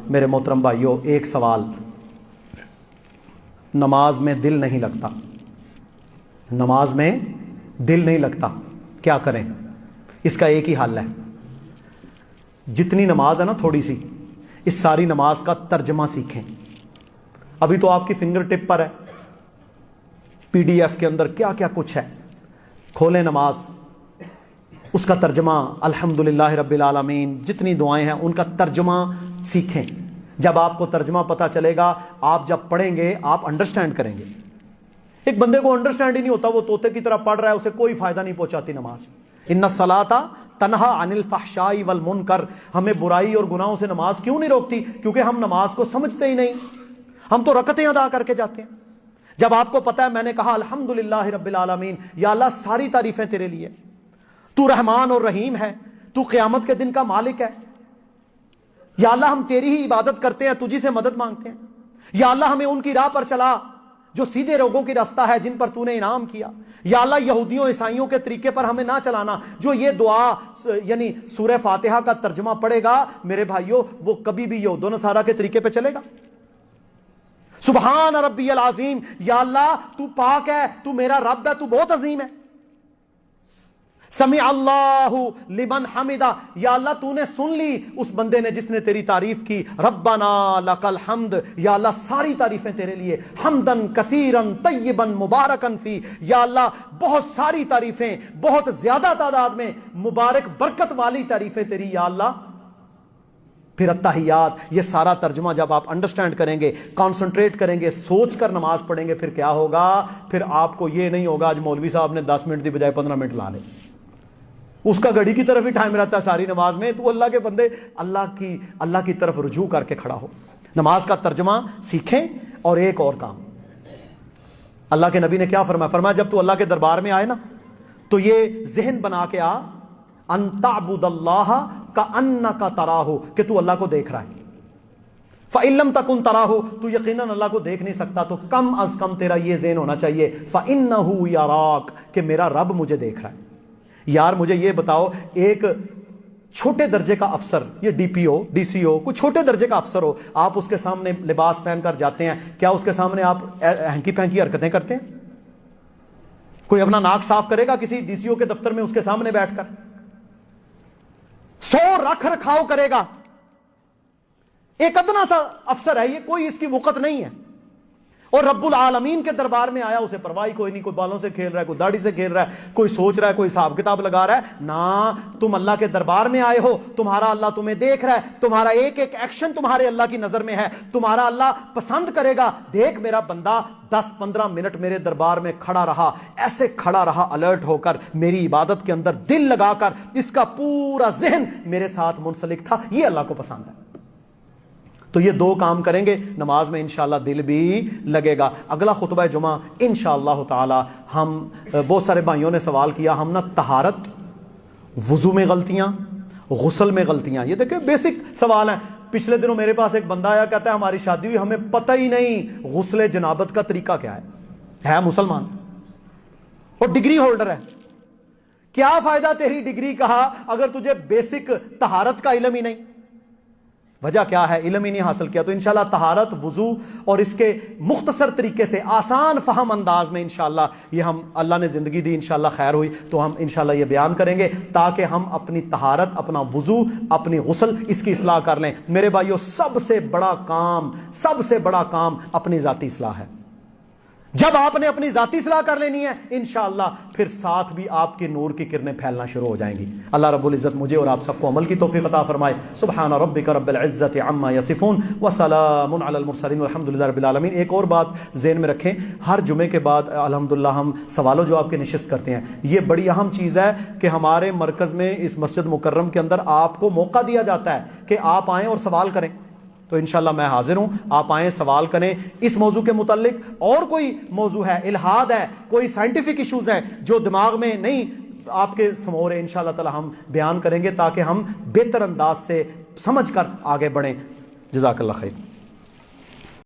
میرے محترم بھائیوں، ایک سوال، نماز میں دل نہیں لگتا، نماز میں دل نہیں لگتا، کیا کریں؟ اس کا ایک ہی حل ہے، جتنی نماز ہے نا تھوڑی سی، اس ساری نماز کا ترجمہ سیکھیں۔ ابھی تو آپ کی فنگر ٹپ پر ہے، پی ڈی ایف کے اندر کیا کیا کچھ ہے، کھولیں نماز، اس کا ترجمہ الحمدللہ رب العالمین، جتنی دعائیں ہیں ان کا ترجمہ سیکھیں۔ جب آپ کو ترجمہ پتا چلے گا، آپ جب پڑھیں گے آپ انڈرسٹینڈ کریں گے۔ ایک بندے کو انڈرسٹینڈ ہی نہیں ہوتا، وہ طوطے کی طرح پڑھ رہا ہے، اسے کوئی فائدہ نہیں پہنچاتی نماز۔ ان الصلاۃ تنہا عن الفحشاء والمنکر، ہمیں برائی اور گناہوں سے نماز کیوں نہیں روکتی؟ کیونکہ ہم نماز کو سمجھتے ہی نہیں، ہم تو رکعتیں ادا کر کے جاتے ہیں۔ جب آپ کو پتا ہے، میں نے کہا الحمدللہ رب العالمین، یا اللہ ساری تعریفیں تیرے لیے، تو رحمان اور رحیم ہے، تو قیامت کے دن کا مالک ہے، یا اللہ ہم تیری ہی عبادت کرتے ہیں، تجھی سے مدد مانگتے ہیں، یا اللہ ہمیں ان کی راہ پر چلا جو سیدھے لوگوں کی راستہ ہے، جن پر تو نے انعام کیا، یا اللہ یہودیوں عیسائیوں کے طریقے پر ہمیں نہ چلانا۔ جو یہ دعا یعنی سورہ فاتحہ کا ترجمہ پڑھے گا میرے بھائیوں، وہ کبھی بھی یہود و نصارہ کے طریقے پہ چلے گا۔ سبحان ربی العظیم، یا اللہ تو پاک ہے، تو میرا رب ہے، تو بہت عظیم ہے۔ سمع اللہ لمن حمدہ، یا اللہ تو نے سن لی اس بندے نے جس نے تیری تعریف کی۔ ربنا لک الحمد، یا اللہ ساری تعریفیں تیرے لیے، حمدن کثیرا طیبا مبارکا فی، یا اللہ بہت ساری تعریفیں، بہت زیادہ تعداد میں مبارک برکت والی تعریفیں تیری یا اللہ۔ پھر التحیات، یہ سارا ترجمہ جب آپ انڈرسٹینڈ کریں گے، کانسنٹریٹ کریں گے، سوچ کر نماز پڑھیں گے، پھر کیا ہوگا؟ پھر آپ کو یہ نہیں ہوگا آج مولوی صاحب نے 10 منٹ دی بجائے 15 منٹ لا لے، اس کا گھڑی کی طرف ہی ٹائم رہتا ہے ساری نماز میں۔ تو اللہ کے بندے اللہ کی طرف رجوع کر کے کھڑا ہو، نماز کا ترجمہ سیکھیں۔ اور ایک اور کام، اللہ کے نبی نے کیا فرمایا؟ فرمایا جب تو اللہ کے دربار میں آئے نا تو یہ ذہن بنا کے آ، ان تعبد اللہ کأنک تراہ، کہ تو اللہ کو دیکھ رہا ہے۔ فإن لم تکن تراہ، تو یقیناً اللہ کو دیکھ نہیں سکتا، تو کم از کم تیرا یہ ذہن ہونا چاہیے فإنہ یراک، کہ میرا رب مجھے دیکھ رہا ہے۔ یار مجھے یہ بتاؤ، ایک چھوٹے درجے کا افسر، یہ ڈی پی او، ڈی سی او، کوئی چھوٹے درجے کا افسر ہو، آپ اس کے سامنے لباس پہن کر جاتے ہیں، کیا اس کے سامنے آپ ہینکی پینکی حرکتیں کرتے ہیں؟ کوئی اپنا ناک صاف کرے گا کسی ڈی سی او کے دفتر میں اس کے سامنے بیٹھ کر؟ 100 رکھ رکھاؤ کرے گا، ایک ادنا سا افسر ہے یہ، کوئی اس کی وقت نہیں ہے، اور رب العالمین کے دربار میں آیا، اسے پرواہ کوئی نہیں، کوئی بالوں سے کھیل رہا ہے، کوئی داڑھی سے کھیل رہا ہے، کوئی سوچ رہا ہے، کوئی حساب کتاب لگا رہا ہے نا۔ تم اللہ کے دربار میں آئے ہو، تمہارا اللہ تمہیں دیکھ رہا ہے، تمہارا ایک ایک ایکشن تمہارے اللہ کی نظر میں ہے، تمہارا اللہ پسند کرے گا۔ دیکھ میرا بندہ 10-15 منٹ میرے دربار میں کھڑا رہا، ایسے کھڑا رہا الرٹ ہو کر، میری عبادت کے اندر دل لگا کر، اس کا پورا ذہن میرے ساتھ منسلک تھا، یہ اللہ کو پسند ہے۔ تو یہ 2 کام کریں گے، نماز میں انشاءاللہ دل بھی لگے گا۔ اگلا خطبہ جمعہ انشاءاللہ تعالی ہم، بہت سارے بھائیوں نے سوال کیا، ہم نا طہارت، وضو میں غلطیاں، غسل میں غلطیاں، یہ دیکھیں بیسک سوال ہیں۔ پچھلے دنوں میرے پاس ایک بندہ آیا، کہتا ہے ہماری شادی ہوئی، ہمیں پتہ ہی نہیں غسل جنابت کا طریقہ کیا ہے مسلمان اور ڈگری ہولڈر ہے۔ کیا فائدہ تیری ڈگری کا اگر تجھے بیسک طہارت کا علم ہی نہیں؟ وجہ کیا ہے؟ علم ہی نہیں حاصل کیا۔ تو انشاءاللہ طہارت، وضو اور اس کے مختصر طریقے سے آسان فہم انداز میں انشاءاللہ یہ ہم، اللہ نے زندگی دی، انشاءاللہ خیر ہوئی تو ہم انشاءاللہ یہ بیان کریں گے، تاکہ ہم اپنی طہارت، اپنا وضو، اپنی غسل، اس کی اصلاح کر لیں۔ میرے بھائیوں، سب سے بڑا کام اپنی ذاتی اصلاح ہے۔ جب آپ نے اپنی ذاتی اصلاح کر لینی ہے انشاءاللہ، پھر ساتھ بھی آپ کے نور کی کرنیں پھیلنا شروع ہو جائیں گی۔ اللہ رب العزت مجھے اور آپ سب کو عمل کی توفیق عطا فرمائے۔ سبحان ربک رب العزت عما یصفون وسلام علی المرسلین والحمد للہ رب العالمین۔ ایک اور بات ذہن میں رکھیں، ہر جمعے کے بعد الحمدللہ ہم سوال و جواب کی نشست کرتے ہیں۔ یہ بڑی اہم چیز ہے کہ ہمارے مرکز میں اس مسجد مکرم کے اندر آپ کو موقع دیا جاتا ہے کہ آپ آئیں اور سوال کریں۔ تو انشاءاللہ میں حاضر ہوں، آپ آئیں، سوال کریں اس موضوع کے متعلق، اور کوئی موضوع ہے، الہاد ہے، کوئی سائنٹیفک ایشوز ہیں جو دماغ میں نہیں آپ کے سمورے، انشاءاللہ تعالی ہم بیان کریں گے تاکہ ہم بہتر انداز سے سمجھ کر آگے بڑھیں۔ جزاک اللہ خیر۔